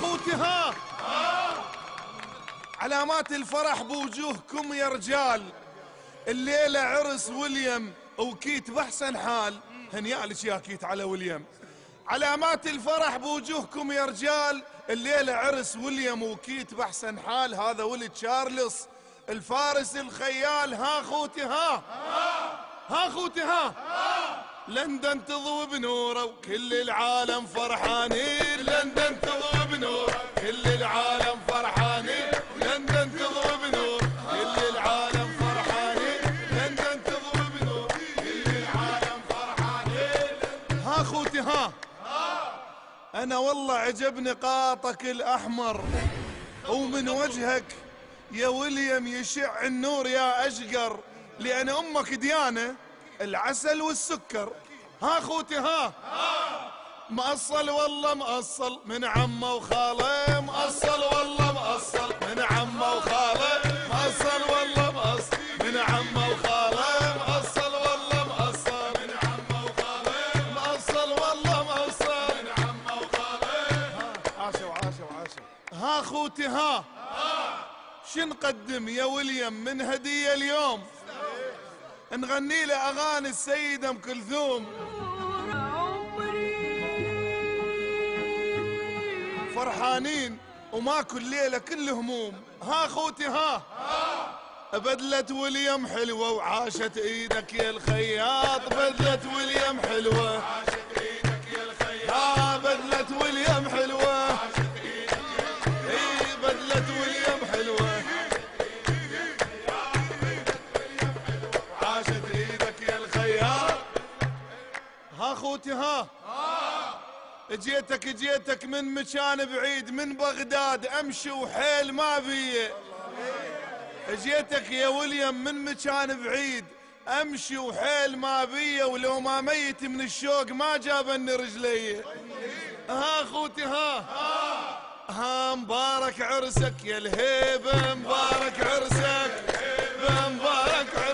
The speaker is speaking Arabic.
خوتي ها علامات الفرح بوجوهكم يا رجال، الليلة عرس ويليام وكيت بأحسن حال. هنيالك يا كيت على ويليام. علامات الفرح بوجوهكم يا رجال، الليلة عرس ويليام وكيت بأحسن حال. هذا ولد تشارلز الفارس الخيال. ها خوتي ها خوتي ها لندن تضوي بنوره وكل العالم فرحانين. لندن تضوي بنوره كل العالم فرحانين. لندن تضوي بنور كل العالم فرحانين. لندن تضوي بنور كل العالم فرحانين. ها خوتي ها انا والله عجب نقاطك الاحمر، ومن وجهك يا ويليام يشع النور يا اشقر، لان امك ديانه العسل والسكر. ها خوتي ها مأصل والله مأصل من عمه وخاله. مأصل والله مأصل من عمه وخاله. مأصل والله مأصل من عمه وخاله. مأصل والله مأصل من عمه وخاله. مأصل والله مأصل من عمه وخاله. عاشوا عاشوا عاشوا. ها خوتي ها شنقدم يا ويليام من هدية اليوم؟ نغني له اغاني السيدة ام كلثوم. فرحانين وماكو الليلة كل هموم. ها خوتي ها بدلة ويليام حلوة وعاشت ايدك يا الخياط. بدلة ويليام حلوة عاشت ايدك يا الخياط. بدلة ويليام حلوة عاشت ايدك يا الخياط. بدلة ويليام حلوة عاشت ايدك يا الخياط. ها خوتي ها جيتك من مكان بعيد من بغداد، امشي وحيل ما بيه. جيتك يا ويليام من مكان بعيد امشي وحيل ما بيه، ولو ما ميت من الشوق ما جابني رجلي. ها خوتي ها مبارك عرسك يا الهيبة. مبارك عرسك مبارك عرسك.